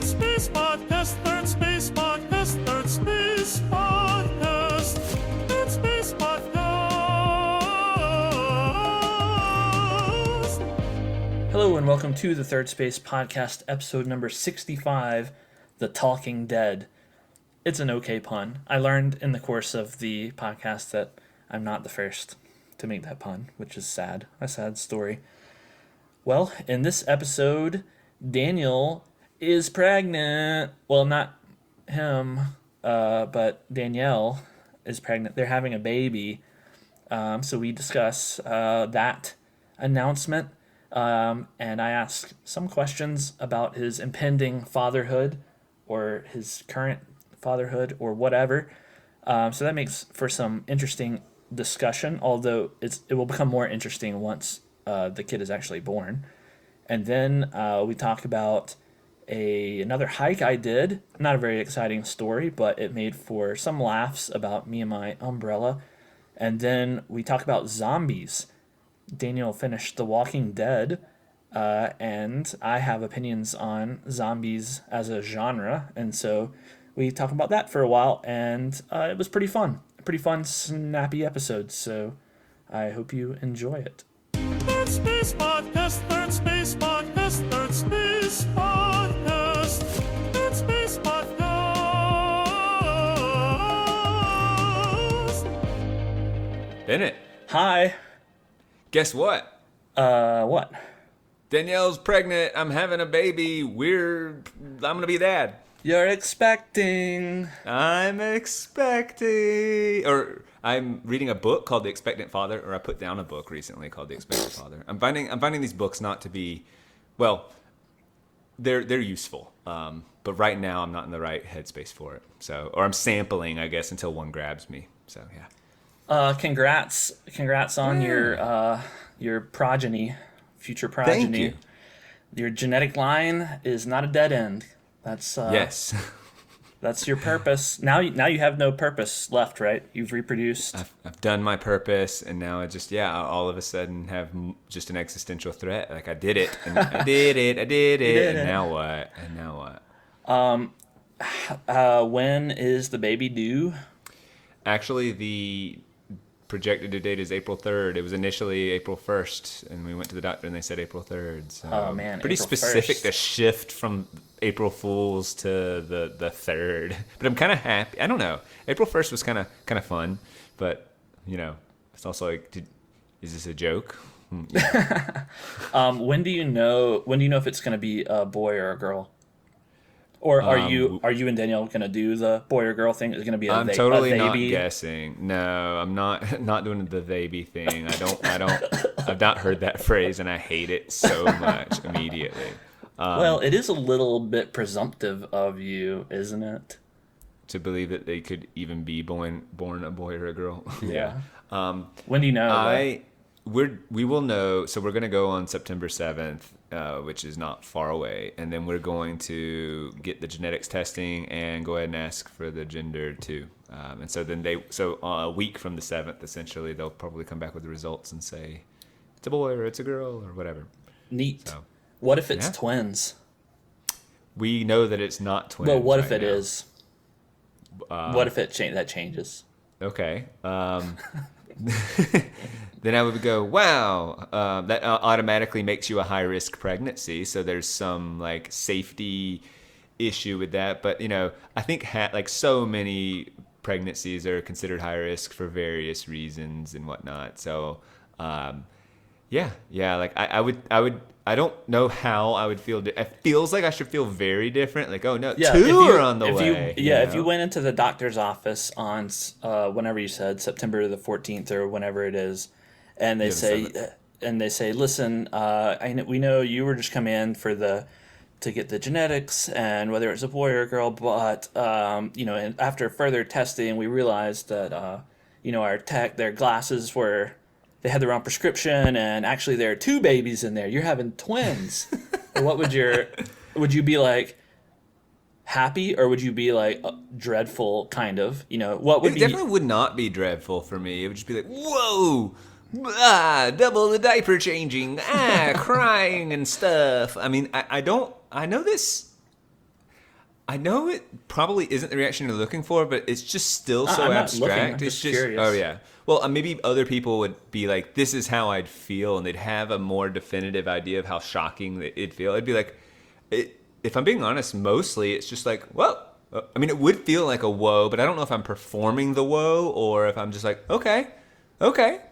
Space Podcast, Third Space Podcast, Third Space Podcast, Third Space Podcast. Hello and welcome to the Third Space Podcast, episode number 65, The Talking Dead. It's an okay pun. I learned in the course of the podcast that I'm not the first to make that pun, which is sad. A sad story. Well, in this episode, Daniel is pregnant. Well, not him, but Danielle is pregnant. They're having a baby. So we discuss that announcement. And I ask some questions about his impending fatherhood or his current fatherhood or whatever. So that makes for some interesting discussion, although it will become more interesting once the kid is actually born. And then we talk about another hike I did. Not a very exciting story, but it made for some laughs about me and my umbrella. And then we talk about zombies. Daniel finished The Walking Dead, and I have opinions on zombies as a genre. And so we talk about that for a while, and it was pretty fun. A pretty fun, snappy episode. So I hope you enjoy it. Third Space Podcast, Third Space Podcast, Third Space Podcast, Third Space Podcast. Bennett, Hi. guess what? What? Danielle's pregnant. I'm having a baby. I'm gonna be dad. You're expecting. I'm expecting, or I'm reading a book called The Expectant Father, or I put down a book recently called The Expectant Father. I'm finding these books not to be, well, they're useful, but right now I'm not in the right headspace for it. So, or I'm sampling, I guess, until one grabs me. So yeah. Congrats on your progeny, future progeny. Thank you. Your genetic line is not a dead end. That's Yes. That's your purpose. Now you have no purpose left, right? You've reproduced. I've done my purpose, and now I just, all of a sudden have just an existential threat. Like, I did it, and I did it, and now what? When is the baby due? Actually, the projected due date is April 3rd. It was initially April 1st, and we went to the doctor, and they said April 3rd. So Oh, man, pretty April specific 1st. to shift from April Fools to the 3rd. But I'm kind of happy. I don't know. April 1st was kind of fun, but it's also like, is this a joke? When do you know if it's going to be a boy or a girl? Or are you and Danielle going to do the boy or girl thing? Is it going to be I'm a totally they not be? guessing. No, I'm not doing the they be thing. I don't. I've not heard that phrase, and I hate it so much immediately. Well, it is a little bit presumptive of you, isn't it? To believe that they could even be born a boy or a girl. Yeah. When do you know? We will know. So we're gonna go on September 7th, which is not far away, and then we're going to get the genetics testing and go ahead and ask for the gender too. And so then a week from the 7th, essentially, they'll probably come back with the results and say it's a boy or it's a girl or whatever. Neat. So, What if it's yeah. twins? We know that it's not twins. Well, what if right it now. is? What if that changes? Okay. Then I would go, wow, that automatically makes you a high-risk pregnancy. So there's some like safety issue with that. But, I think so many pregnancies are considered high risk for various reasons and whatnot. So, like I don't know how I would feel. It feels like I should feel very different. Like, oh no, two are on the way. If you went into the doctor's office on whenever you said September the 14th or whenever it is, and they say, listen, we know you were just coming in to get the genetics and whether it's a boy or a girl, but and after further testing, we realized that our their glasses they had the wrong prescription, and actually there are two babies in there. You're having twins. What would you be like? Happy, or would you be like dreadful? Kind of, what would It be? definitely would not be dreadful for me. It would just be like, whoa, double the diaper changing, crying and stuff. I mean, I know this. I know it probably isn't the reaction you're looking for, but it's just still so I'm not abstract. looking, I'm It's just just curious. oh yeah. Well, maybe other people would be like, "This is how I'd feel," and they'd have a more definitive idea of how shocking it'd feel. It'd be like, if I'm being honest, mostly it's just like, well, I mean, it would feel like a whoa, but I don't know if I'm performing the whoa or if I'm just like, okay,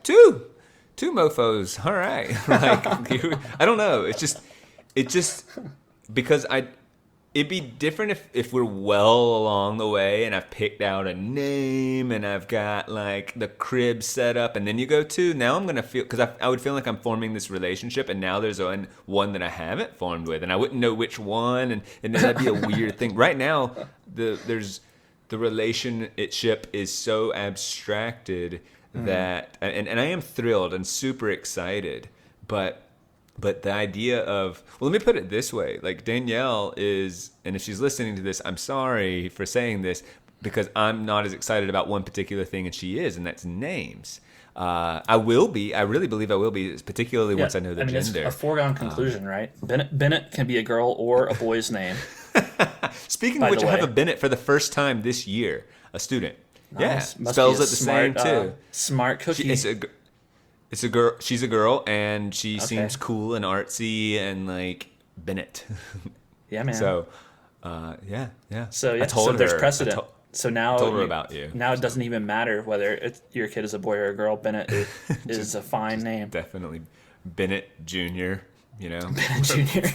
two mofos, all right. Like, I don't know. It just because it'd be different if we're well along the way and I've picked out a name and I've got like the crib set up, and then you go to, now I'm gonna feel, because I would feel like I'm forming this relationship, and now there's one that I haven't formed with, and I wouldn't know which one, and then that'd be a weird thing. Right now, the relationship is so abstracted that, and I am thrilled and super excited, but the idea of, well, let me put it this way. Like, Danielle is, and if she's listening to this, I'm sorry for saying this, because I'm not as excited about one particular thing as she is, and that's names. I will be. I really believe I will be, particularly once I know the gender. It's a foregone conclusion, right? Bennett can be a girl or a boy's name. Speaking of which, I have a Bennett for the first time this year, a student. Nice. Yeah, spells it the same too. Smart cookie. It's a girl. She's a girl, and she seems cool and artsy and like Bennett. Yeah, man. So, yeah. So I told her. There's precedent. So now told her about you. Now it doesn't even matter whether your kid is a boy or a girl. Bennett is a fine name. Definitely, Bennett Jr. You know, Bennett Jr.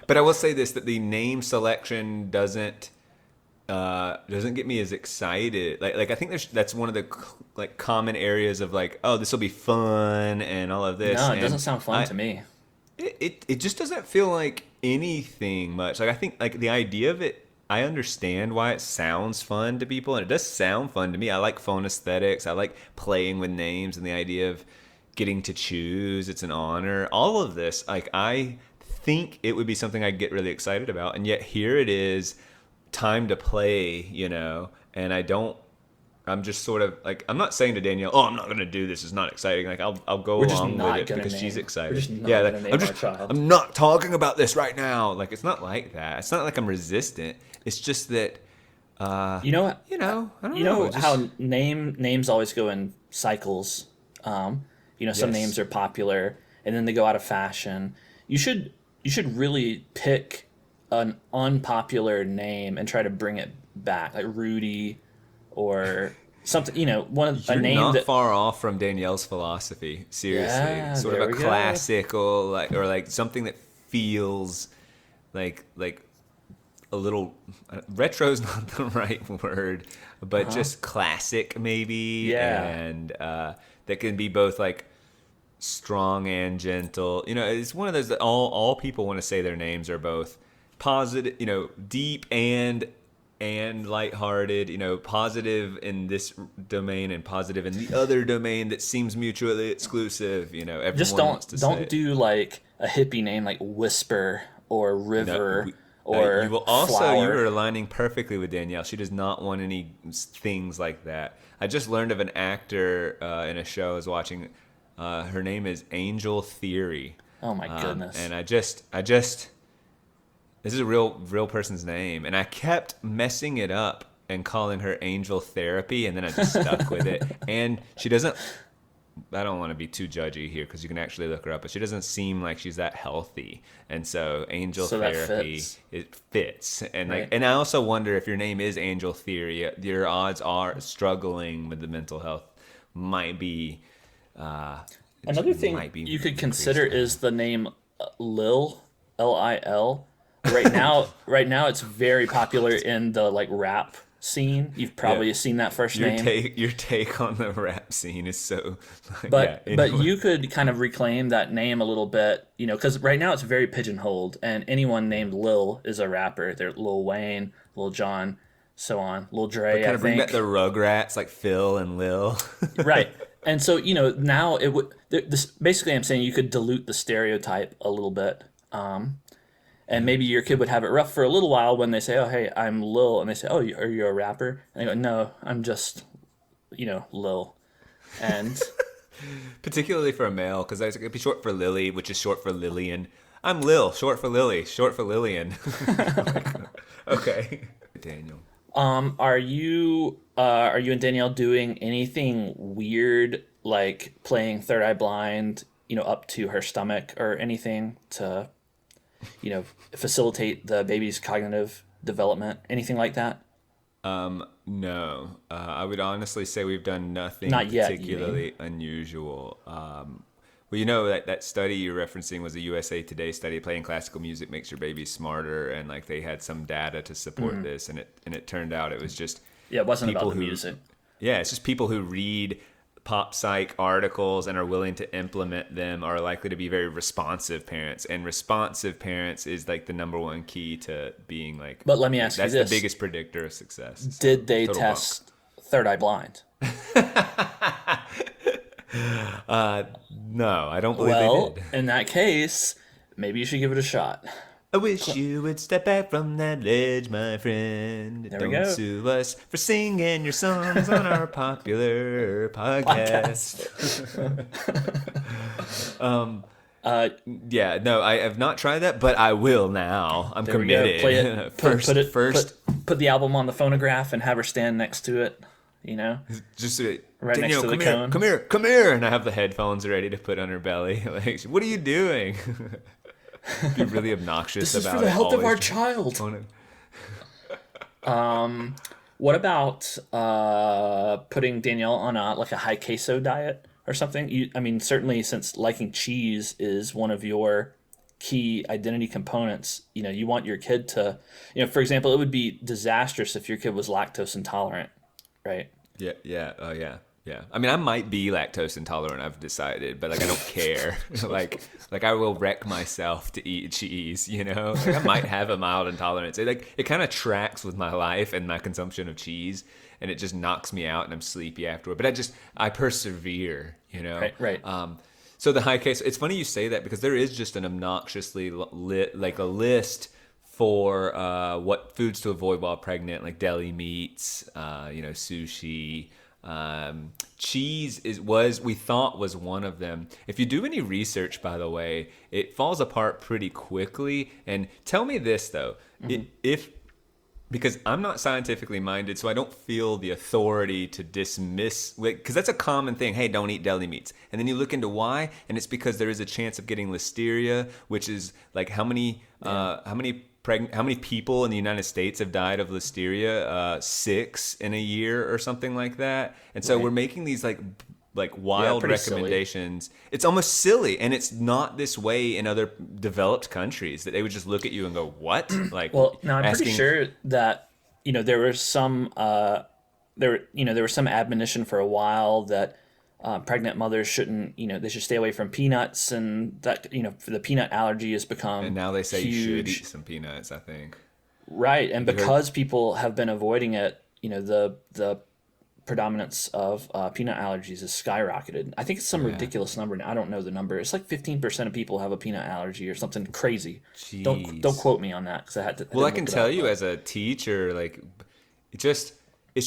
But I will say this: that the name selection doesn't get me as excited. Like I think that's one of the like common areas of like, oh, this will be fun and all of this. No, it doesn't sound fun to me. It just doesn't feel like anything much. Like, I think like the idea of it, I understand why it sounds fun to people, and it does sound fun to me. I like phone aesthetics. I like playing with names and the idea of getting to choose. It's an honor. All of this, like, I think it would be something I'd get really excited about, and yet here it is, time to play, you know, and I'm just sort of like, I'm not saying to Danielle, oh, I'm not going to do this, it's not exciting. Like, I'll go along with it because she's excited. I'm not talking about this right now. Like, it's not like that. It's not like I'm resistant. It's just that, I don't know. How names always go in cycles. Some names are popular and then they go out of fashion. You should really pick an unpopular name and try to bring it back, like Rudy or something. You're not far off from Danielle's philosophy. Seriously, sort of a classical, like something that feels like a little retro's not the right word, but just classic maybe. Yeah, and that can be both like strong and gentle. It's one of those that all people want to say their names are both positive, deep and lighthearted, positive in this domain and positive in the other domain that seems mutually exclusive. Everyone just wants to say don't do like a hippie name like Whisper or River or you will also Flower. You are aligning perfectly with Danielle. She does not want any things like that. I just learned of an actor in a show I was watching. Her name is Angel Theory. Oh my goodness! And I just this is a real person's name, and I kept messing it up and calling her Angel Therapy, and then I just stuck with it. And she doesn't, I don't want to be too judgy here because you can actually look her up, but she doesn't seem like she's that healthy. And so Angel Therapy, it fits. And right. And I also wonder if your name is Angel Theory, your odds are struggling with the mental health might be another thing you could consider is the name Lil, Lil. Right now, it's very popular in the like rap scene. You've probably seen that first name. Your take on the rap scene is so. But you could kind of reclaim that name a little bit, because right now it's very pigeonholed, and anyone named Lil is a rapper. They're Lil Wayne, Lil Jon, so on, Lil Dre. Kind of bring back the Rugrats like Phil and Lil. Right, and so now it would. This basically, I'm saying you could dilute the stereotype a little bit. And maybe your kid would have it rough for a little while when they say, "Oh, hey, I'm Lil," and they say, "Oh, are you a rapper?" And they go, "No, I'm just, Lil." And particularly for a male, because it'd be short for Lily, which is short for Lillian. I'm Lil, short for Lily, short for Lillian. Okay. Daniel. Are you and Danielle doing anything weird like playing Third Eye Blind, up to her stomach or anything to, facilitate the baby's cognitive development? Anything like that? No. I would honestly say we've done nothing Not yet, you particularly unusual. Well, that study you're referencing was a USA Today study. Playing classical music makes your baby smarter, and like they had some data to support this, and it turned out it was just Yeah, it wasn't people about the who music. yeah, it's just people who read pop psych articles and are willing to implement them are likely to be very responsive parents, and responsive parents is like the number one key to being like. But let me ask you that's this: the biggest predictor of success. did they Total test Third Eye Blind? No, I don't believe Well, they did. in that case, maybe you should give it a shot. I wish you would step back from that ledge, my friend. There Don't we go. sue us for singing your songs on our popular podcast. Yeah, no, I have not tried that, but I will now. I'm There we go. committed. Play it. First, Put the album on the phonograph and have her stand next to it. just Right next Danielle, to the cone. come here, and I have the headphones ready to put on her belly. Like, what are you doing? Be really obnoxious This is about for the it, health of our always child. on it. What about putting Danielle on a high queso diet or something? Certainly since liking cheese is one of your key identity components, you want your kid to, for example, it would be disastrous if your kid was lactose intolerant, right? Yeah. Oh, yeah. I mean, I might be lactose intolerant. I've decided, but like I don't care. like I will wreck myself to eat cheese. Like, I might have a mild intolerance. It kind of tracks with my life and my consumption of cheese, and it just knocks me out, and I'm sleepy afterward. But I persevere. Right. So the high case. It's funny you say that because there is just an obnoxiously like a list for what foods to avoid while pregnant, like deli meats, sushi. Cheese we thought was one of them. If you do any research, by the way, it falls apart pretty quickly. And tell me this though, because I'm not scientifically minded, so I don't feel the authority to dismiss, because that's a common thing. Hey, don't eat deli meats. And then you look into why, and it's because there is a chance of getting listeria, which is like how many people in the United States have died of listeria? 6 in a year or something like that. And so we're making these like wild recommendations. Silly. It's almost silly, and it's not this way in other developed countries that they would just look at you and go, "What?" Like, well, now I'm pretty sure that there was some there was some admonition for a while that pregnant mothers shouldn't, they should stay away from peanuts, and that, for the peanut allergy has become And now they say huge. you should eat some peanuts, I think. Right, and because people have been avoiding it, the predominance of peanut allergies has skyrocketed. I think it's some ridiculous number, and I don't know the number. It's like 15% of people have a peanut allergy or something crazy. Jeez. Don't quote me on that because I had to. Well, I can tell you as a teacher, like, it's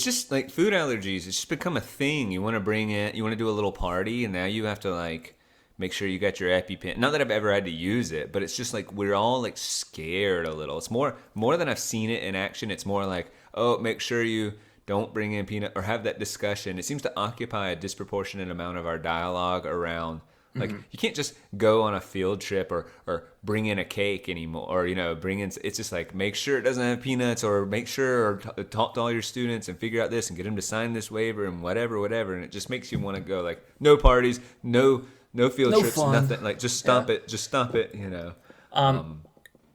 just like food allergies. It's just become a thing. You want to bring it. You want to do a little party, and now you have to like make sure you got your EpiPen. Not that I've ever had to use it, but it's just like we're all like scared a little. It's more than I've seen it in action. It's more like, oh, make sure you don't bring in peanut or have that discussion. It seems to occupy a disproportionate amount of our dialogue around. Like, you can't just go on a field trip or bring in a cake anymore, or, bring in, it's just like, make sure it doesn't have peanuts, or make sure, or talk to all your students and figure out this and get them to sign this waiver and whatever. And it just makes you want to go like, no parties, no field trips, fun. nothing. Like, just stop it,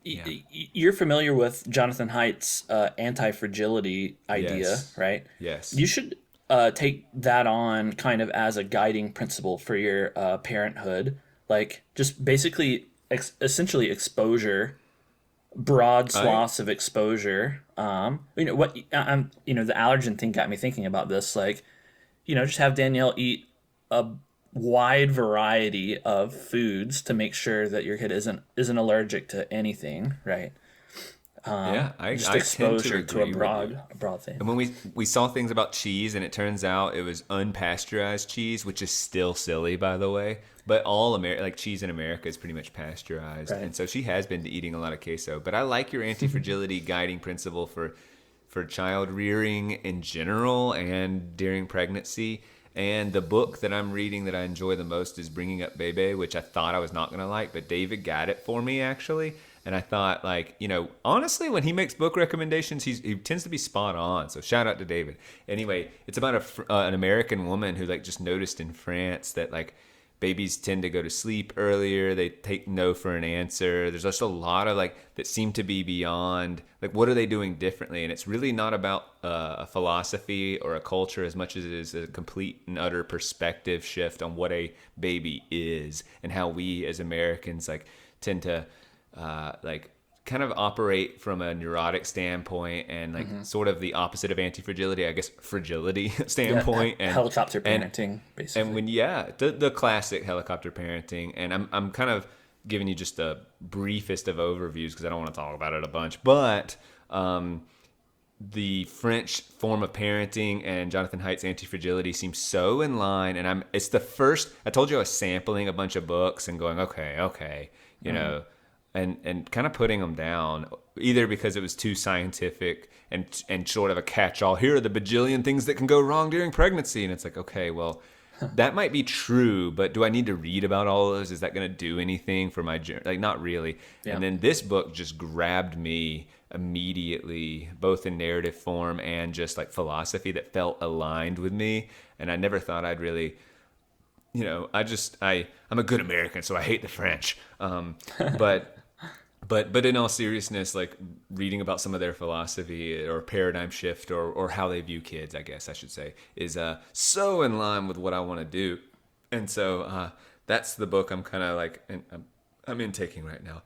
You're familiar with Jonathan Haidt's anti-fragility idea, Yes. right? Yes. You should take that on kind of as a guiding principle for your parenthood. Like, just basically, essentially exposure, broad swaths of exposure. The allergen thing got me thinking about this. Like, just have Danielle eat a wide variety of foods to make sure that your kid isn't allergic to anything, right? Just I tend to exposure to agree with you. a broad thing. And when we saw things about cheese, and it turns out it was unpasteurized cheese, which is still silly, by the way. But like cheese in America is pretty much pasteurized, Right. and so she has been eating a lot of queso. But I like your anti-fragility guiding principle for child rearing in general and during pregnancy. And the book that I'm reading that I enjoy the most is Bringing Up Bebe, which I thought I was not going to like, but David got it for me, actually. And I thought, like, honestly, when he makes book recommendations, he tends to be spot on. So shout out to David. Anyway, it's about an American woman who, like, just noticed in France that, like, babies tend to go to sleep earlier. They take no for an answer. There's just a lot of like that seem to be beyond like what are they doing differently? And it's really not about a philosophy or a culture as much as it is a complete and utter perspective shift on what a baby is and how we as Americans like tend to like kind of operate from a neurotic standpoint and like sort of the opposite of anti-fragility, I guess, fragility standpoint. And helicopter parenting, basically. And when, the classic helicopter parenting. And I'm kind of giving you just the briefest of overviews because I don't want to talk about it a bunch. But the French form of parenting and Jonathan Haidt's anti-fragility seem so in line. And it's the first, I told you I was sampling a bunch of books and going, okay, you know, and kind of putting them down, either because it was too scientific and sort of a catch-all. Here are the bajillion things that can go wrong during pregnancy. And it's like, okay, well, that might be true, but do I need to read about all of those? Is that going to do anything for my journey? Like, not really. Yeah. And then this book just grabbed me immediately, both in narrative form and just like philosophy that felt aligned with me. And I never thought I'd really... I'm a good American, so I hate the French. But in all seriousness, like reading about some of their philosophy or paradigm shift or how they view kids, I guess I should say, is so in line with what I want to do. And so that's the book I'm kind of like, I'm intaking right now.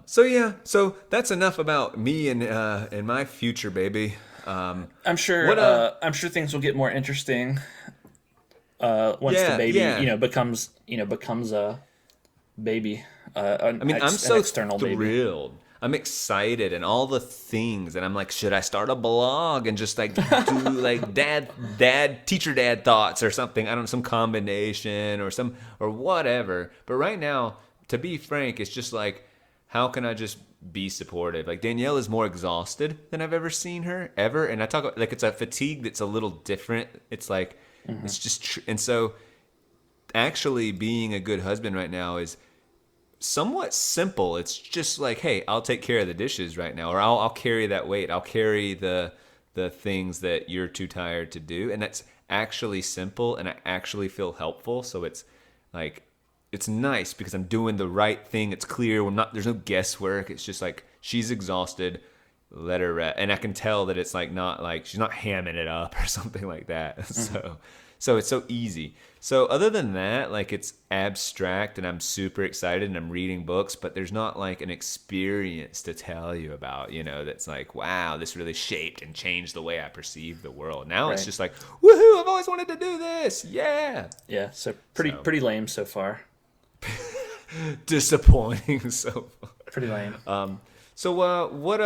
So that's enough about me and my future, baby. I'm sure things will get more interesting once the baby becomes a baby. I'm so external thrilled. Baby. I'm excited and all the things, and I'm like, should I start a blog and just like do like teacher dad thoughts or something? I don't know, some combination or whatever. But right now, to be frank, it's just like, how can I just be supportive? Like Danielle is more exhausted than I've ever seen her ever, and I talk about, like, it's a fatigue that's a little different. It's like it's just and so actually being a good husband right now is somewhat simple. It's just like, hey, I'll take care of the dishes right now, or I'll carry that weight. I'll carry the things that you're too tired to do, and that's actually simple, and I actually feel helpful. So it's like, it's nice because I'm doing the right thing. It's clear. There's no guesswork. It's just like, she's exhausted, let her rest, and I can tell that it's like not like she's not hamming it up or something like that. So it's so easy. So other than that, like, it's abstract and I'm super excited and I'm reading books, but there's not like an experience to tell you about, that's like, wow, this really shaped and changed the way I perceive the world. Now It's just like, woohoo, I've always wanted to do this. Yeah. Yeah. So pretty lame so far. Disappointing so far. Pretty lame. So what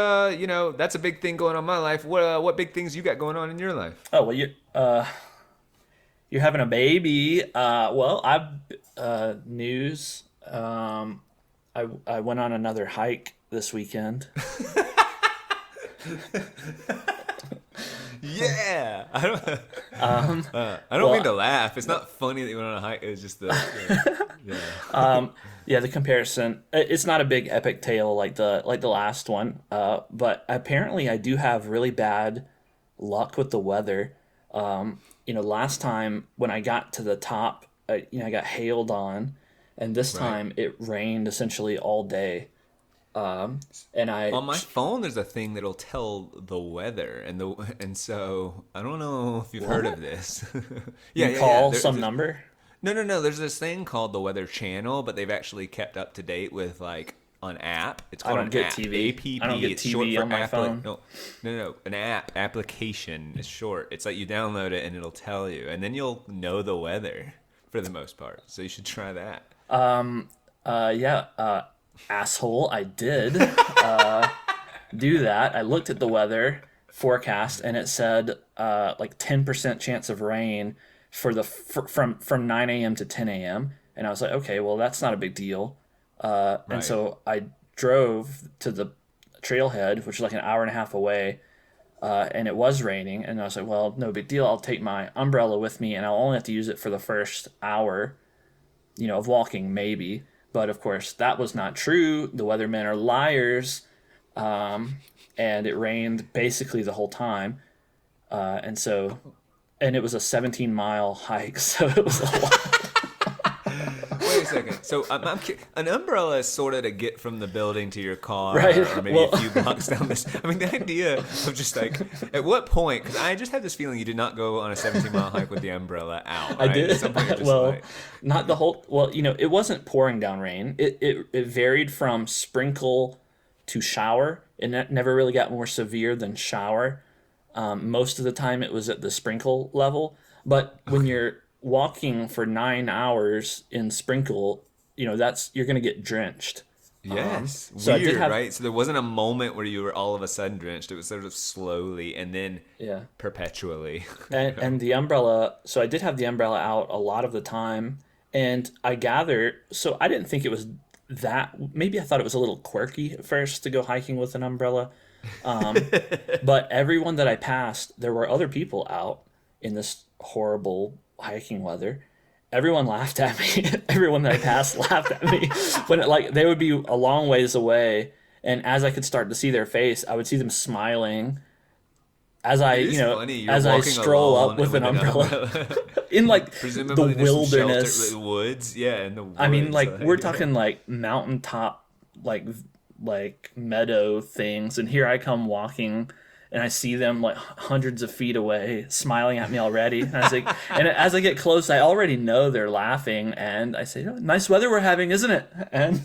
that's a big thing going on in my life. What big things you got going on in your life? Oh, well, you're having a baby. News. I went on another hike this weekend. Yeah. I don't mean to laugh. It's not funny that you went on a hike. It was just the comparison. It's not a big epic tale like the last one. But apparently I do have really bad luck with the weather. Last time when I got to the top, I got hailed on, and this time it rained essentially all day. On my phone, there's a thing that'll tell the weather, and so I don't know if you've heard of this. You call some number? No. There's this thing called the Weather Channel, but they've actually kept up to date with like an app. It's called I don't get TV. APP. I don't get it's TV short for on my phone. No. An app application is short. It's like you download it and it'll tell you, and then you'll know the weather for the most part. So you should try that. Asshole, I did. do that. I looked at the weather forecast and it said like 10% chance of rain for from 9 a.m. to 10 a.m. And I was like, okay, well, that's not a big deal. And Right. so I drove to the trailhead, which is like an hour and a half away, and it was raining. And I was like, well, no big deal. I'll take my umbrella with me, and I'll only have to use it for the first hour, of walking, maybe. But of course, that was not true. The weathermen are liars, and it rained basically the whole time. And so, and it was a 17-mile hike, so it was a lot. Wait a second. So an umbrella is sort of to get from the building to your car, Right. or maybe Well, a few blocks down this. I mean, the idea of just like, at what point? Because I just have this feeling you did not go on a 17-mile hike with the umbrella out. I Right? did. At some point, you're just Well, like, not the whole. Well, it wasn't pouring down rain. It varied from sprinkle to shower. It never really got more severe than shower. Most of the time, it was at the sprinkle level. But when you're walking for 9 hours in sprinkle, that's you're gonna get drenched. yes, So I did weird, have, right? So there wasn't a moment where you were all of a sudden drenched. It was sort of slowly and then yeah. perpetually. And the umbrella, so I did have the umbrella out a lot of the time, and I gather, so I didn't think it was that, maybe I thought it was a little quirky at first to go hiking with an umbrella. But everyone that I passed, there were other people out in this horrible hiking weather. Everyone laughed at me. Everyone that I passed laughed at me when they would be a long ways away, and as I could start to see their face, I would see them smiling as I, It is funny. You're as I walking stroll alone up with an umbrella umbrella. in like the Presumably there's some wilderness. shelter, woods. Yeah, in the woods. I mean, like we're like- talking like mountaintop, like meadow things, and here I come walking, and I see them like hundreds of feet away, smiling at me already. And I was like, and as I get close, I already know they're laughing, and I say, "Oh, nice weather we're having, isn't it?" And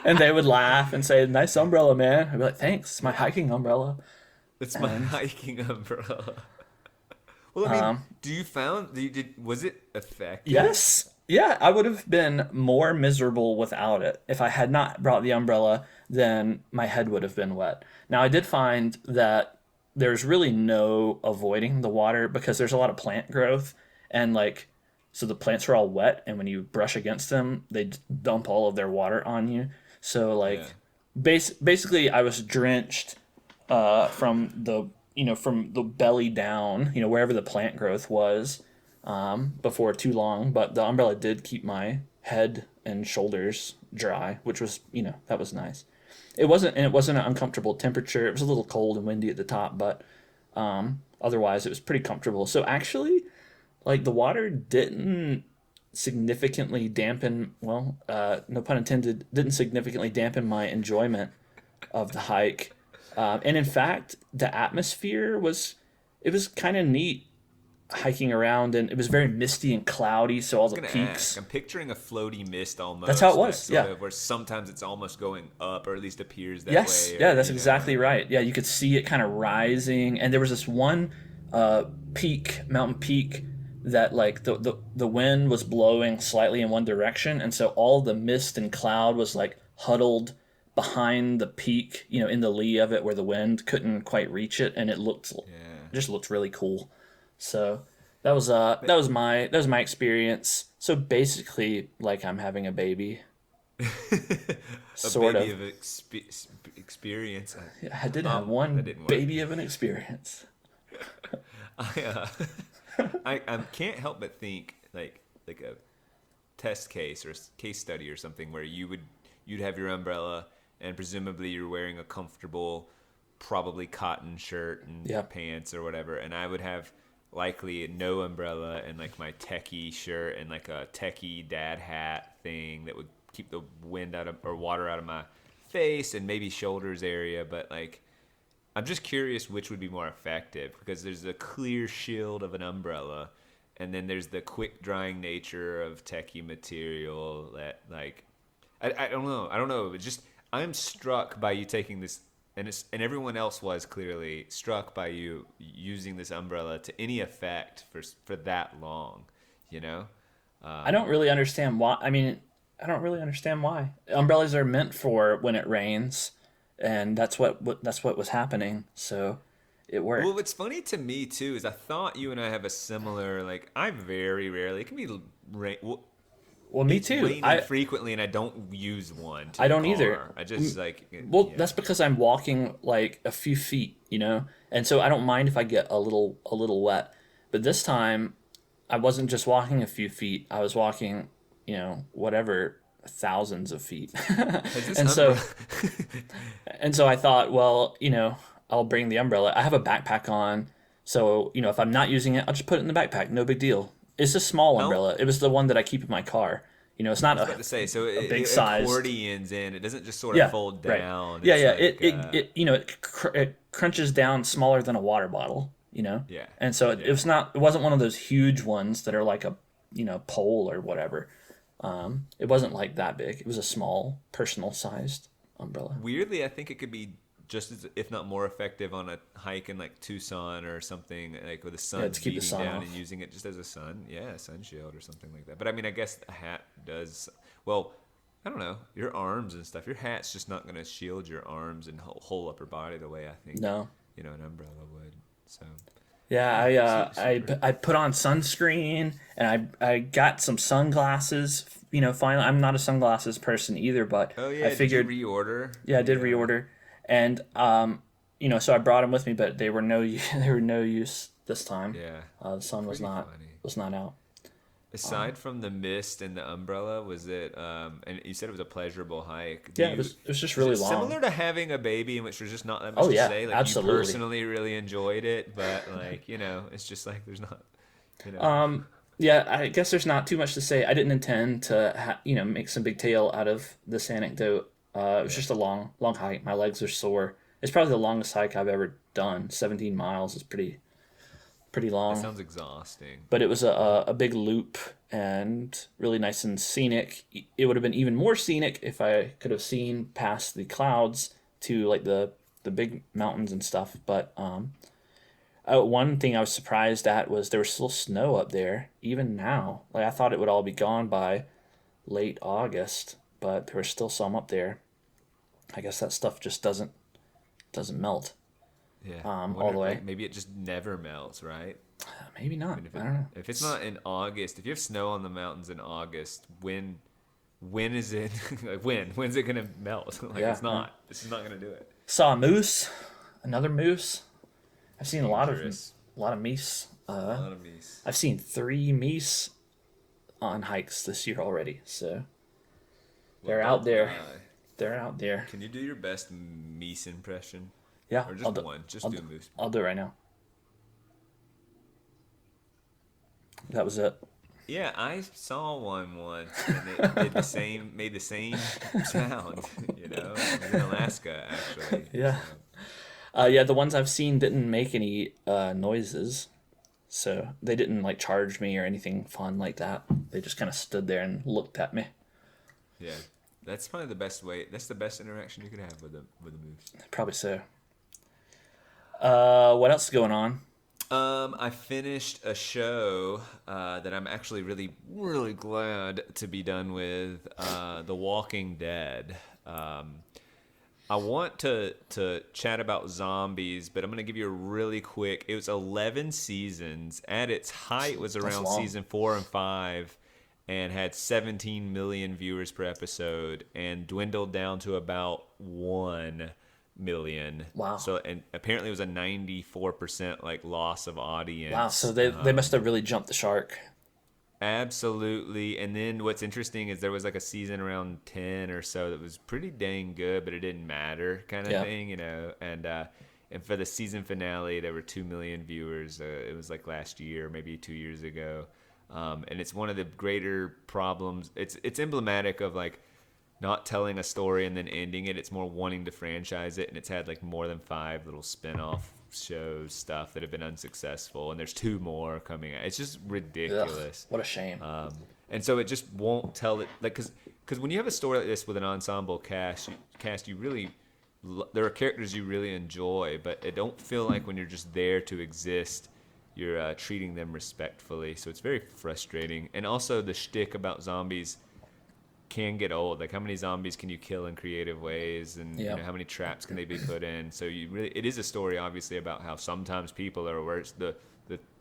and they would laugh and say, "Nice umbrella, man." I'd be like, "Thanks, it's my hiking umbrella." It's my hiking umbrella. Well, I mean, was it effective? Yes. Yeah, I would have been more miserable without it. If I had not brought the umbrella, then my head would have been wet. Now, I did find that there's really no avoiding the water because there's a lot of plant growth, and so the plants are all wet, and when you brush against them, they dump all of their water on you. So Yeah. basically I was drenched from the belly down, wherever the plant growth was, before too long. But the umbrella did keep my head and shoulders dry, which was, that was nice. It wasn't an uncomfortable temperature. It was a little cold and windy at the top, but otherwise it was pretty comfortable. So actually, the water didn't significantly dampen, well, no pun intended, didn't significantly dampen my enjoyment of the hike. And in fact, the atmosphere it was kind of neat hiking around, and it was very misty and cloudy, so all the Gonna peaks. ask. I'm picturing a floaty mist almost. That's how it that was, sort yeah. of, where sometimes it's almost going up, or at least appears that Yes, way. yeah, that's exactly right. Yeah, you could see it kind of rising, and there was this one mountain peak that the wind was blowing slightly in one direction, and so all the mist and cloud was huddled behind the peak, in the lee of it where the wind couldn't quite reach it, and it just looked really cool. So that was my experience. So basically, I'm having a baby. Sort baby of. Experience. I did have one that didn't work. baby of an experience. I can't help but think like a test case or case study or something where you'd have your umbrella and presumably you're wearing a comfortable, probably cotton shirt and Yeah. pants or whatever, and I would have likely no umbrella and my techie shirt and a techie dad hat thing that would keep the wind out of or water out of my face and maybe shoulders area, but I'm just curious which would be more effective, because there's the clear shield of an umbrella and then there's the quick drying nature of techie material that I don't know. It's just I'm struck by you taking this, and everyone else was clearly struck by you using this umbrella to any effect for that long, I don't really understand why. I mean, I don't really understand why. Umbrellas are meant for when it rains, and that's what was happening. So it Well, worked. what's funny to me too is I thought you and I have a similar like. I very rarely. It can be. Well, Well, me it's too. raining frequently, and I don't use one to I the don't either. car. I just like. Well, Yeah. that's because I'm walking like a few feet, and so I don't mind if I get a little wet. But this time, I wasn't just walking a few feet. I was walking, whatever thousands of feet, Has this and so umbrella? and so I thought, well, I'll bring the umbrella. I have a backpack on, so if I'm not using it, I'll just put it in the backpack. No big deal. It's a small How? umbrella. It was the one that I keep in my car. It's I not was about to say, so a big it size. accordions in. It doesn't just sort of Yeah, fold right. down. Yeah, It's yeah. like, It crunches down smaller than a water bottle. yeah, And so it yeah. was not. It wasn't one of those huge ones that are like a pole or whatever. It wasn't like that big. It was a small, personal sized umbrella. Weirdly, I think it could be just as, if not more effective on a hike in like Tucson or something, like with the sun to keep the beating sun down off. and using it just as a sun shield or something like that. But I mean, I guess a hat does. Well, I don't know, your arms and stuff. Your hat's just not going to shield your arms and whole upper body the way I think No. an umbrella would. So Yeah, super. I put on sunscreen and I got some sunglasses. Finally, I'm not a sunglasses person either, but Oh yeah, I figured. did you reorder? Yeah, I did reorder, and so I brought them with me, but they were they were no use this time. Yeah. The sun was Pretty not funny. was not out. Aside from the mist and the umbrella, was it? And you said it was a pleasurable hike. Yeah, it was just really long. Similar to having a baby, in which there's just not that much Oh, to yeah, say. Like absolutely. you personally really enjoyed it, but like it's just like there's not. Yeah, I guess there's not too much to say. I didn't intend to make some big tale out of this anecdote. It was just a long hike. My legs are sore. It's probably the longest hike I've ever done. 17 miles is pretty That long. sounds exhausting. But it was a big loop and really nice and scenic. It would have been even more scenic if I could have seen past the clouds to like the big mountains and stuff. But one thing I was surprised at was there was still snow up there even now. Like I thought it would all be gone by late August, but there was still some up there. I guess that stuff just doesn't melt. Yeah. All the way. Like, maybe it just never melts, right? Maybe not. I mean, I don't know. if it's not in August, if you have snow on the mountains in August, when is it? Like when's it gonna melt? Like Yeah, it's not. This is not gonna do it. Saw a moose, another moose. I've seen Dangerous. a lot of meese. A lot of meese. I've seen 3 meese on hikes this year already. So they're Well, out don't there. lie. They're out there. Can you do your best meese impression? Yeah, Or just I'll do, one. Just I'll do do- a moose. I'll do it right now. That was it. Yeah, I saw one once, and it did made the same sound. It was in Alaska, actually. Yeah. So, Yeah, the ones I've seen didn't make any noises, so they didn't like charge me or anything fun like that. They just kind of stood there and looked at me. yeah, that's probably the best way. That's the best interaction you could have with a moose. Probably so. What else is going on? I finished a show that I'm actually really, really glad to be done with, The Walking Dead. I want to chat about zombies, but I'm going to give you a really quick. It was 11 seasons. At its height was around long. season 4 and 5 and had 17 million viewers per episode and dwindled down to about 1 million. Wow. So and apparently it was a 94% like loss of audience. Wow, so they must have really jumped the shark. Absolutely. And then what's interesting is there was like a season around 10 or so that was pretty dang good, but it didn't matter kind of Yeah. thing, and for the season finale, there were 2 million viewers. It was like last year, maybe 2 years ago. And it's one of the greater problems. It's emblematic of like not telling a story and then ending it. It's more wanting to franchise it, and it's had like more than 5 little spin-off shows stuff that have been unsuccessful, and there's 2 more coming out. It's just ridiculous. Ugh, what a shame. And so it just won't tell it, like, because when you have a story like this with an ensemble cast, you really there are characters you really enjoy, but it don't feel like when you're just there to exist, you're treating them respectfully. So it's very frustrating. And also the shtick about zombies, can get old. Like, how many zombies can you kill in creative ways, and Yep. how many traps can they be put in? So it is a story, obviously, about how sometimes people are worse.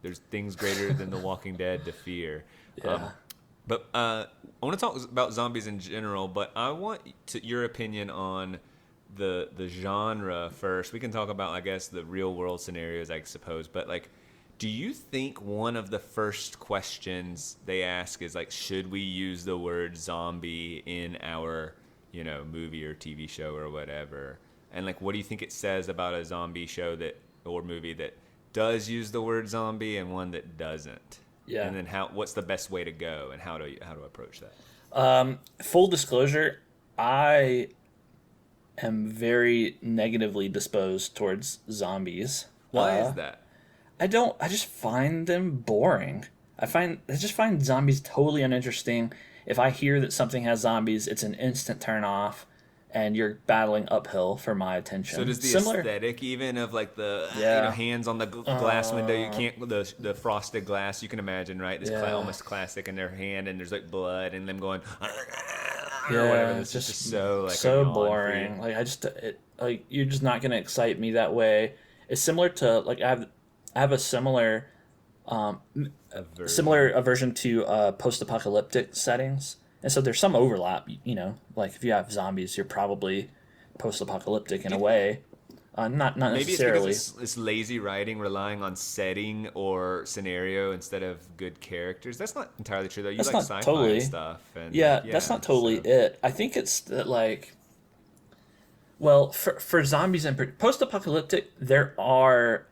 There's things greater than the Walking Dead to fear. Yeah. But I want to talk about zombies in general. But I want your opinion on the genre first. We can talk about, I guess, the real world scenarios, I suppose. But like, do you think one of the first questions they ask is like, should we use the word zombie in our, movie or TV show or whatever? And like, what do you think it says about a zombie show or movie that does use the word zombie and one that doesn't? Yeah. And then what's the best way to go, and how to approach that? Full disclosure, I am very negatively disposed towards zombies. Why is that? I just find them boring. I just find zombies totally uninteresting. If I hear that something has zombies, it's an instant turn off, and you're battling uphill for my attention. So does the aesthetic even of like the hands on the glass window, you can't the frosted glass, you can imagine, right? This almost classic in their hand, and there's like blood and them going or whatever. It's just so like so boring. Like you're just not gonna excite me that way. It's similar to like I have a similar aversion to post-apocalyptic settings. And so there's some overlap, like if you have zombies, you're probably post-apocalyptic in a way. Not maybe necessarily. It's because it's lazy writing, relying on setting or scenario instead of good characters. That's not entirely true, though. You That's like not sci-fi totally, and stuff. And that's not totally it. I think it's that, like, well, for zombies and post-apocalyptic, there are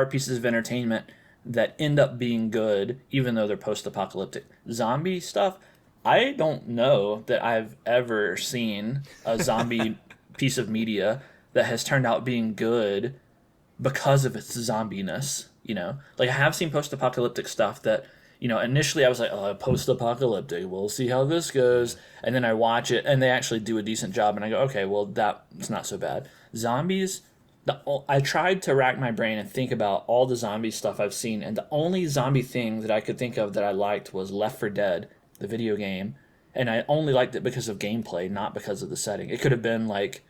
pieces of entertainment that end up being good, even though they're post-apocalyptic. Zombie stuff, I don't know that I've ever seen a zombie piece of media that has turned out being good because of its zombiness. Like I have seen post-apocalyptic stuff that, initially I was like, oh, post-apocalyptic, we'll see how this goes. And then I watch it and they actually do a decent job and I go, okay, well, that's not so bad. Zombies, I tried to rack my brain and think about all the zombie stuff I've seen, and the only zombie thing that I could think of that I liked was Left 4 Dead, the video game, and I only liked it because of gameplay, not because of the setting. It could have been like,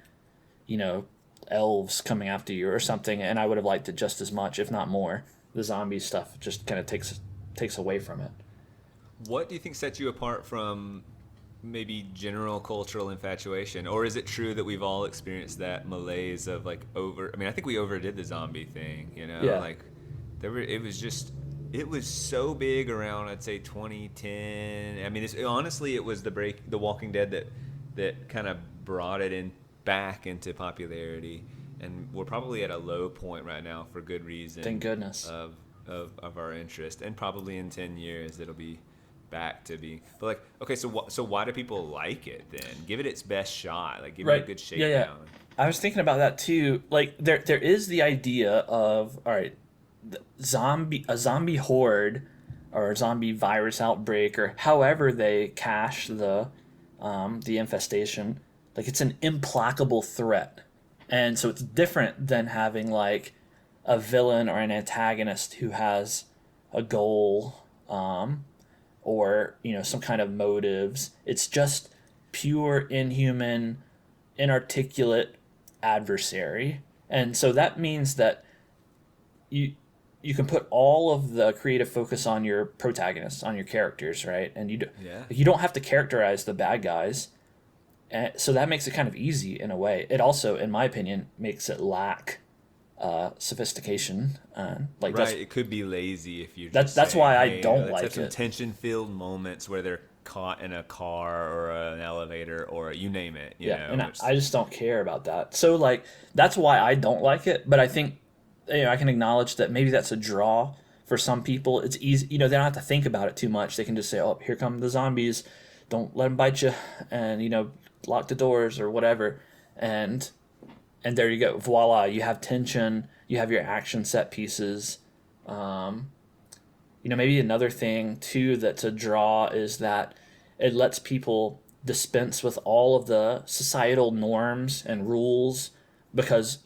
elves coming after you or something, and I would have liked it just as much, if not more. The zombie stuff just kind of takes away from it. What do you think sets you apart from maybe general cultural infatuation, or is it true that we've all experienced that malaise of like I think we overdid the zombie thing, like it was so big around, I'd say 2010. I mean, honestly it was the Walking Dead that kind of brought it back into popularity, and we're probably at a low point right now for good reason. Thank goodness. Of our interest, and probably in 10 years it'll be back to being, but like, okay, so why do people like it then? Give it its best shot, like give it a good shakedown. Yeah. I was thinking about that too. Like there is the idea of, all right, a zombie horde or a zombie virus outbreak, or however they cache the infestation. Like it's an implacable threat, and so it's different than having like a villain or an antagonist who has a goal. Or some kind of motives. It's just pure, inhuman, inarticulate adversary, and so that means that you can put all of the creative focus on your protagonists, on your characters, right? And you don't have to characterize the bad guys, and so that makes it kind of easy in a way. It also, in my opinion, makes it lack sophistication. Like right, it could be lazy if you. That's why I don't like it. Some tension-filled moments where they're caught in a car or an elevator or you name it. I just don't care about that. So like that's why I don't like it. But I think I can acknowledge that maybe that's a draw for some people. It's easy. They don't have to think about it too much. They can just say, "Oh, here come the zombies. Don't let them bite you," and lock the doors or whatever, and there you go. Voila, you have tension. You have your action set pieces. Maybe another thing too that's a draw is that it lets people dispense with all of the societal norms and rules because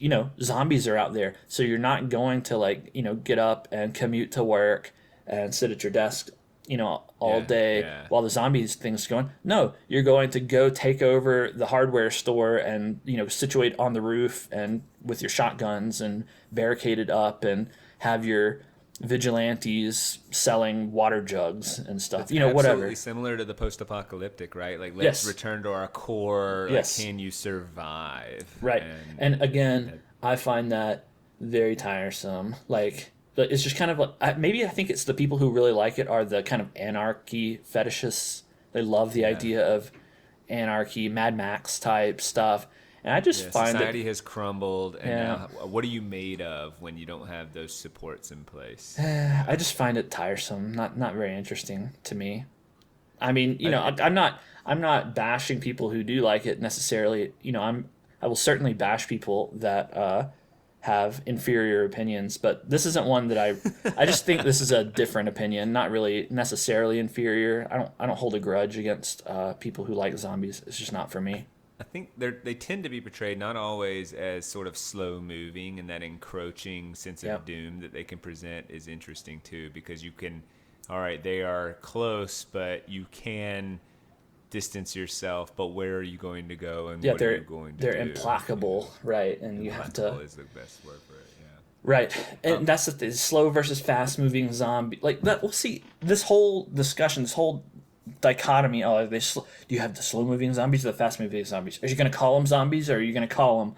zombies are out there. So you're not going to get up and commute to work and sit at your desk all Yeah, day yeah. while the zombies thing's going. No, you're going to go take over the hardware store and situate on the roof and with your shotguns and barricade it up and have your vigilantes selling water jugs and stuff. It's absolutely Whatever. similar to the post-apocalyptic, right? Like, let's Yes. return to our core. Like, Yes. can you survive? Right. And again, I find that very tiresome. Like, it's just kind of like, maybe I think it's the people who really like it are the kind of anarchy fetishists. They love the yeah, idea of anarchy, Mad Max type stuff. And I just yeah. find Society it, has crumbled, and yeah, now what are you made of when you don't have those supports in place? I just find it tiresome. Not very interesting to me. I mean, I, I'm not bashing people who do like it necessarily. I will certainly bash people that have inferior opinions, but this isn't one that I just think this is a different opinion, not really necessarily inferior. I don't hold a grudge against people who like zombies. It's just not for me. I think they tend to be portrayed not always as sort of slow moving, and that encroaching sense of Yep. doom that they can present is interesting too, because you can, all right, they are close, but you can distance yourself. But where are you going to go, and Yeah, what are you going to they're do? implacable, right? And you have Implacable to. is the best word for it. Yeah. Right, and that's the thing, slow versus fast moving zombie like that. We'll see this whole discussion, this whole dichotomy. Oh, do you have the slow moving zombies or the fast moving zombies? Are you going to call them zombies or are you going to call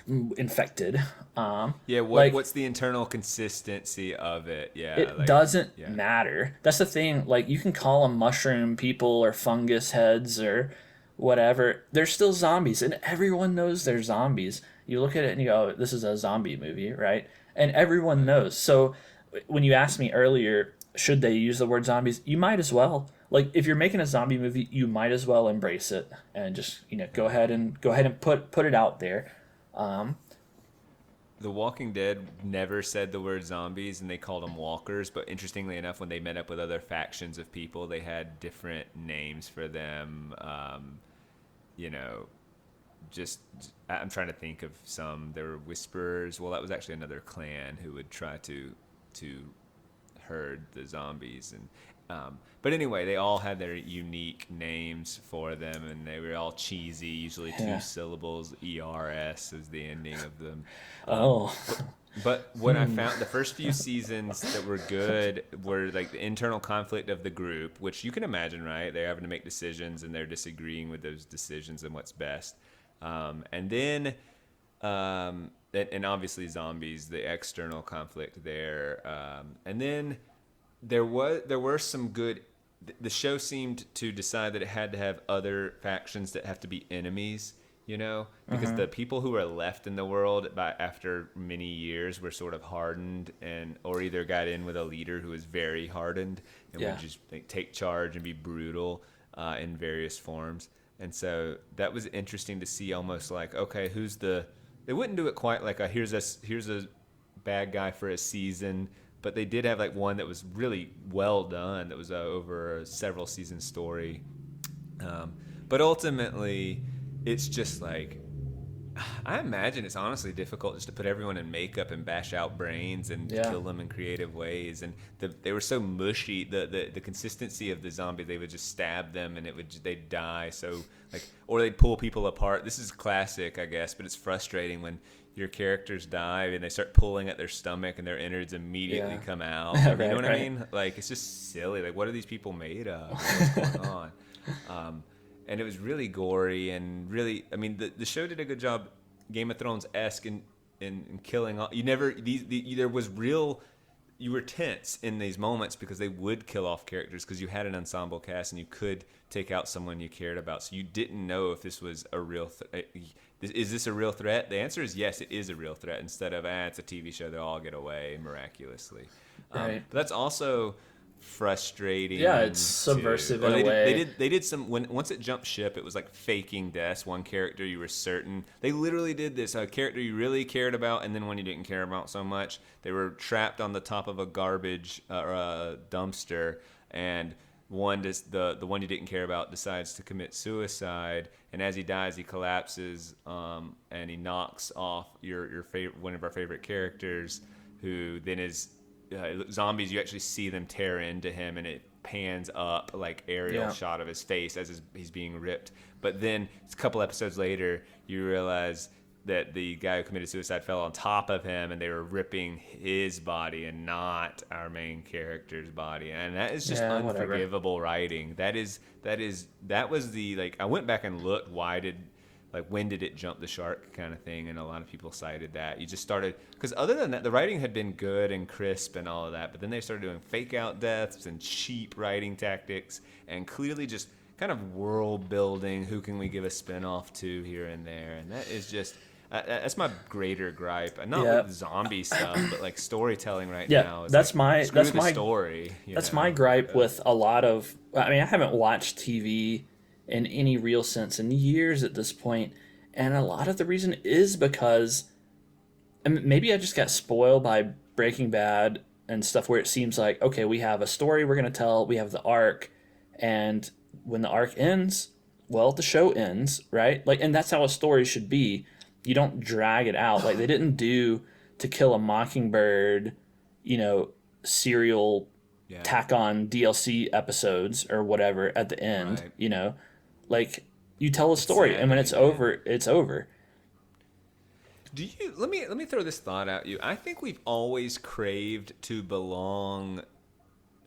them infected? Yeah. Like What's the internal consistency of it? Yeah. it Like. doesn't Yeah. matter. That's the thing. Like you can call them mushroom people or fungus heads or whatever. They're still zombies, and everyone knows they're zombies. You look at it and you go, "This is a zombie movie, right?" And everyone knows. So when you asked me earlier, should they use the word zombies? You might as well. Like if you're making a zombie movie, you might as well embrace it and just go ahead and put it out there. The Walking Dead never said the word zombies, and they called them walkers. But interestingly enough, when they met up with other factions of people, they had different names for them. You know, just I'm trying to think of some. There were whisperers. Well, that was actually another clan who would try to herd the zombies, and but anyway, they all had their unique names for them, and they were all cheesy, usually two Yeah. syllables. ERS is the ending of them. Oh, But what I found, the first few seasons that were good were like the internal conflict of the group, which you can imagine, right? They're having to make decisions and they're disagreeing with those decisions and what's best. And then, and obviously zombies, the external conflict there. And then there were some good. The show seemed to decide that it had to have other factions that have to be enemies, because the people who were left in the world after many years were sort of hardened or either got in with a leader who was very hardened and Yeah. would just take charge and be brutal in various forms. And so that was interesting to see, almost like, okay, they wouldn't do it quite like here's a bad guy for a season, but they did have like one that was really well done, that was over a several season story. But ultimately, it's just like, I imagine it's honestly difficult just to put everyone in makeup and bash out brains and Yeah. kill them in creative ways. And they were so mushy. The consistency of the zombie, they would just stab them and they'd die. So or they'd pull people apart. This is classic, I guess, but it's frustrating when your characters die and they start pulling at their stomach and their innards immediately Yeah. come out. You Right, know what I right. mean? Like, it's just silly. Like, what are these people made of? What's going on? And it was really gory and really, I mean, the show did a good job, Game of Thrones-esque in killing all. There was real, you were tense in these moments because they would kill off characters because you had an ensemble cast and you could take out someone you cared about. So you didn't know if this was a real is this a real threat? The answer is yes, it is a real threat, instead of it's a TV show, they'll all get away miraculously. Right. But that's also frustrating. Yeah, it's subversive in a way. They did some once it jumped ship, it was like faking deaths. One character you were certain, they literally did this. A character you really cared about, and then one you didn't care about so much. They were trapped on the top of a garbage or a dumpster, and the one you didn't care about decides to commit suicide, and as he dies, he collapses, and he knocks off your favorite, one of our favorite characters, who then is. Zombies, you actually see them tear into him, and it pans up, like aerial Yeah. shot of his face as he's being ripped. But then a couple episodes later, you realize that the guy who committed suicide fell on top of him, and they were ripping his body and not our main character's body, and that is just Yeah, whatever. unforgivable writing. That was the, like, I went back and looked, when did it jump the shark kind of thing, and a lot of people cited that. You just started, because other than that, the writing had been good and crisp and all of that, but then they started doing fake out deaths and cheap writing tactics, and clearly just kind of world building. Who can we give a spinoff to here and there? And that is just that's my greater gripe. Not with zombie stuff, but like storytelling now. Is that's like, my story. That's my gripe with a lot of. I mean, I haven't watched TV in any real sense in years at this point, and a lot of the reason is because, and maybe I just got spoiled by Breaking Bad and stuff, where it seems like, okay, we have a story we're going to tell, we have the arc, and when the arc ends, well, the show ends, right? Like, and that's how a story should be. You don't drag it out. Like they didn't do To Kill a Mockingbird, serial tack on DLC episomes or whatever at the end, Right. Like you tell a story, and when it's over, it's over. Let me throw this thought at you. I think we've always craved to belong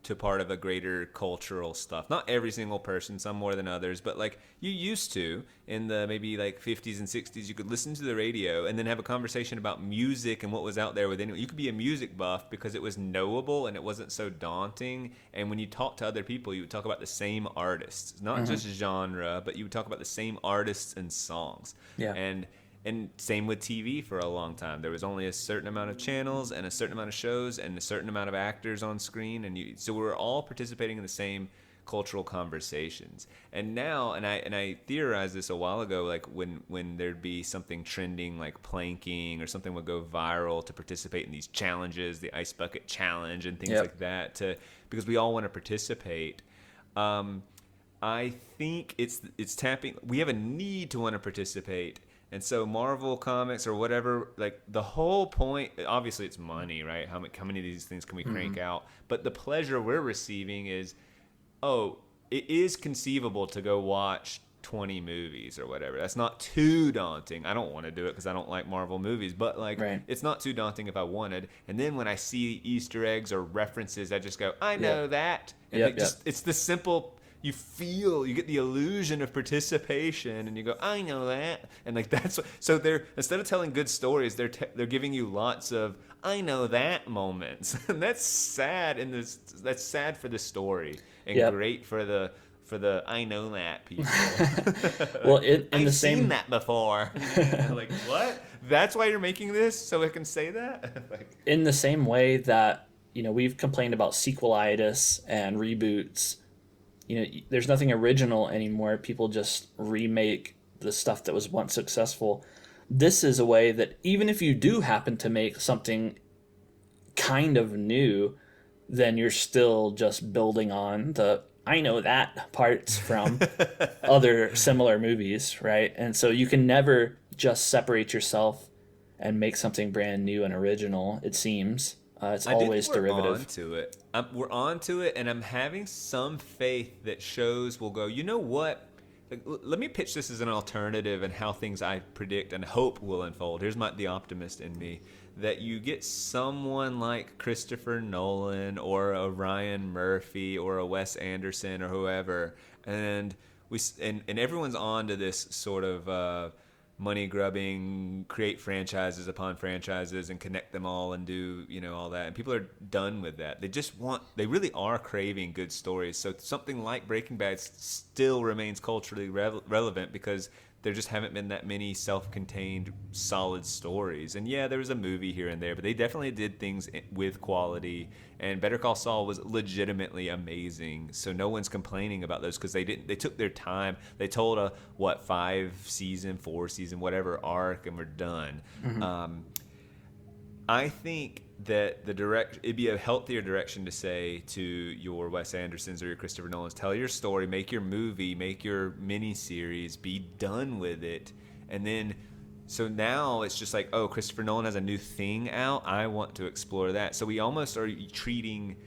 to part of a greater cultural stuff. Not every single person, some more than others, but like you used to in the maybe like 50s and 60s, you could listen to the radio and then have a conversation about music and what was out there with anyone. You could be a music buff because it was knowable and it wasn't so daunting. And when you talk to other people, you would talk about the same artists, not just genre, but you would talk about the same artists and songs. Yeah. And same with TV for a long time. There was only a certain amount of channels and a certain amount of shows and a certain amount of actors on screen, so we were all participating in the same cultural conversations. And now, and I theorized this a while ago, like when there'd be something trending like planking or something would go viral to participate in these challenges, the ice bucket challenge and things like that, because we all want to participate. I think it's tapping. We have a need to want to participate. And so Marvel Comics or whatever, like the whole point, obviously it's money, right? How many of these things can we crank out? But the pleasure we're receiving is, it is conceivable to go watch 20 movies or whatever. That's not too daunting. I don't want to do it because I don't like Marvel movies, but like it's not too daunting if I wanted. And then when I see Easter eggs or references, I just go, I know that. And it's the simple. You get the illusion of participation, and you go, I know that, and like that's what. So they're, instead of telling good stories, they're giving you lots of I know that moments, and that's sad. That's sad for the story, and great for the I know that people. Well, I've seen that before. Like what? That's why you're making this, so I can say that. In the same way that we've complained about sequelitis and reboots. There's nothing original anymore. People just remake the stuff that was once successful. This is a way that even if you do happen to make something kind of new, then you're still just building on the I know that parts from other similar movies, right? And so you can never just separate yourself and make something brand new and original, it seems. It's always derivative. We're on to it, and I'm having some faith that shows will go, you know what? Like, let me pitch this as an alternative and how things I predict and hope will unfold. Here's the optimist in me. That you get someone like Christopher Nolan or a Ryan Murphy or a Wes Anderson or whoever, and everyone's on to this sort of money grubbing, create franchises upon franchises and connect them all and do all that, and people are done with that. They really are craving good stories. So something like Breaking Bad still remains culturally relevant because there just haven't been that many self-contained solid stories. And yeah, there was a movie here and there, but they definitely did things with quality. And Better Call Saul was legitimately amazing. So no one's complaining about those because they took their time. They told a 5-season, 4-season, whatever arc, and we're done. Mm-hmm. I think that it'd be a healthier direction to say to your Wes Andersons or your Christopher Nolans, tell your story, make your movie, make your miniseries, be done with it. And then, so now it's just like, Christopher Nolan has a new thing out, I want to explore that. So we almost are treating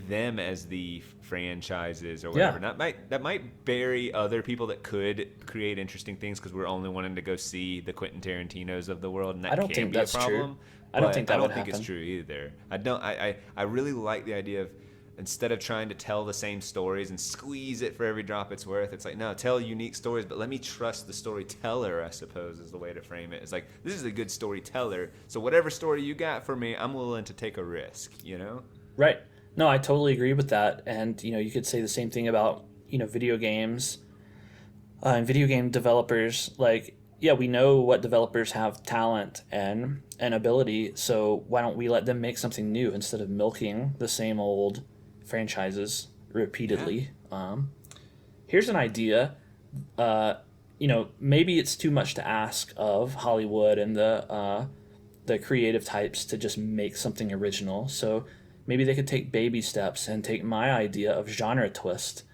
them as the franchises or Yeah. whatever. That might bury other people that could create interesting things because we're only wanting to go see the Quentin Tarantinos of the world, and that I don't can think be that's a problem. true. I don't think that I don't would think it's happen. true either. I really like the idea of, instead of trying to tell the same stories and squeeze it for every drop it's worth, it's like, no, tell unique stories, but let me trust the storyteller, I suppose, is the way to frame it. It's like, this is a good storyteller, so whatever story you got for me, I'm willing to take a risk, you know? Right. No, I totally agree with that. And, you could say the same thing about, video games and video game developers. Like, yeah, we know what developers have talent and ability. So why don't we let them make something new instead of milking the same old franchises repeatedly? Here's an idea. Maybe it's too much to ask of Hollywood and the creative types to just make something original. So maybe they could take baby steps and take my idea of genre twist,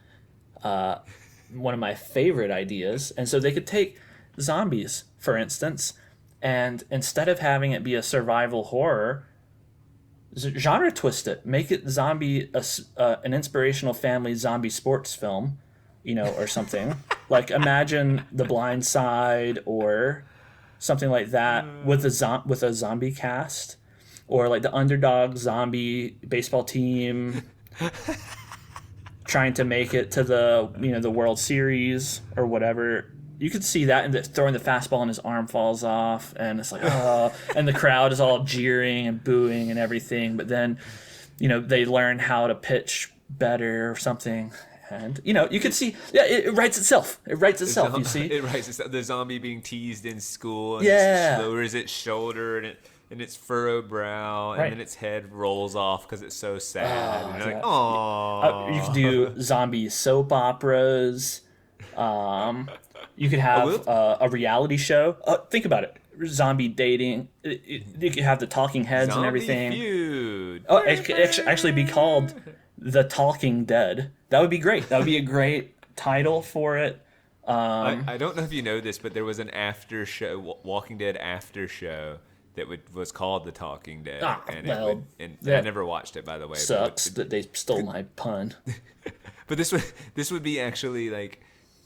one of my favorite ideas. And so they could take zombies, for instance, and instead of having it be a survival horror, genre twist it. Make it an inspirational family zombie sports film, or something. Like imagine The Blind Side or something like that with a zombie cast, or like the underdog zombie baseball team trying to make it to the World Series or whatever. You could see that, and throwing the fastball and his arm falls off, and it's like, oh, and the crowd is all jeering and booing and everything. But then, they learn how to pitch better or something. And, you could see, yeah, it writes itself. It writes itself, you see. It writes itself. The zombie being teased in school, and Yeah. it lowers its shoulder, and its furrowed brow, and Right. then its head rolls off because it's so sad. And you're yeah. like, aww. You could do zombie soap operas. You could have a reality show. Think about it. Zombie dating. You could have the talking heads and everything. Feud. Oh, it could actually be called The Talking Dead. That would be great. That would be a great title for it. I don't know if you know this, but there was an after show, Walking Dead after show, that was called The Talking Dead. I never watched it, by the way. Sucks that they stole my pun. But this would be actually like,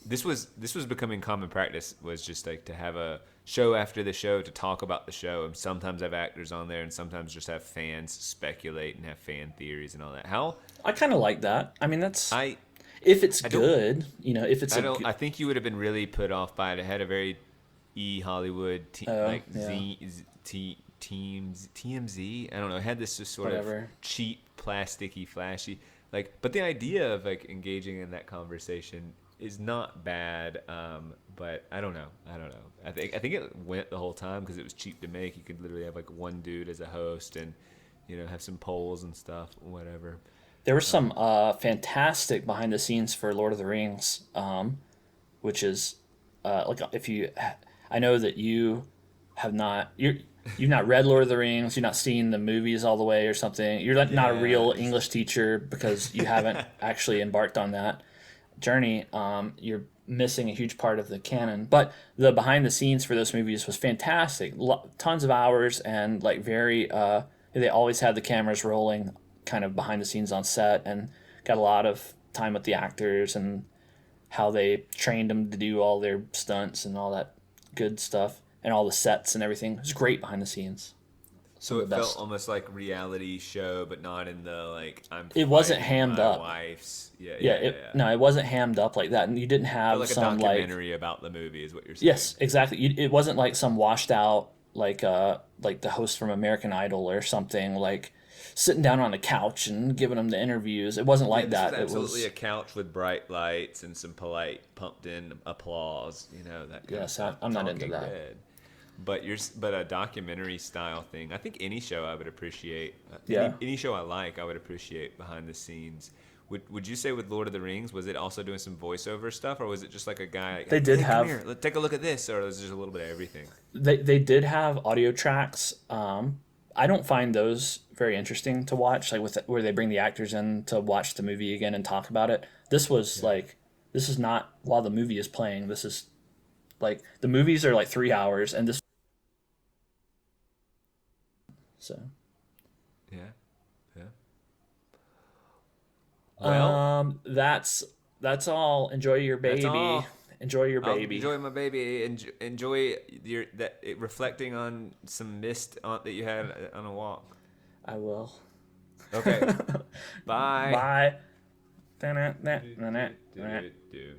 this was becoming common practice, was just like to have a show after the show to talk about the show, and sometimes have actors on there, and sometimes just have fans speculate and have fan theories and all that. I kind of like that. I mean, if it's I good, if it's I think you would have been really put off by it. It had a very Hollywood TMZ. I don't know. It had this just sort of cheap, plasticky, flashy, but the idea of like engaging in that conversation is not bad. But I don't know. I think it went the whole time because it was cheap to make. You could literally have like one dude as a host, and have some polls and stuff, whatever. There was some fantastic behind the scenes for Lord of the Rings, which is I know that you've not read Lord of the Rings, you've not seen the movies all the way or something. You're not a real English teacher because you haven't actually embarked on that journey. You're missing a huge part of the canon. But the behind the scenes for those movies was fantastic. Tons of hours, and they always had the cameras rolling kind of behind the scenes on set, and got a lot of time with the actors and how they trained them to do all their stunts and all that good stuff, and all the sets and everything. It was great behind the scenes. So it felt almost like reality show, but not in the It wasn't hammed up. Wife's. No, it wasn't hammed up like that, and you didn't have like some a documentary about the movie, is what you're saying. Yes, exactly. It wasn't like some washed out like the host from American Idol or something, sitting down on a couch and giving them the interviews. It wasn't like that. It was absolutely a couch with bright lights and some polite, pumped-in applause. That kind of stuff. I'm not into that. Dead. But a documentary style thing. I think any show I would appreciate. Any show I like, I would appreciate behind the scenes. Would you say with Lord of the Rings, was it also doing some voiceover stuff, or was it just like a guy? They did have. Come here, let's take a look at this, or was it just a little bit of everything? They did have audio tracks. I don't find those very interesting to watch, where they bring the actors in to watch the movie again and talk about it. This was this is not while the movie is playing. This is the movies are 3 hours, and this. So. Yeah. Well, That's all. Enjoy your that's baby. all. Enjoy your I'll baby. enjoy my baby. Enjoy your reflecting on some mist that you had on a walk. I will. Okay. Bye. Bye. Do, do, do, do.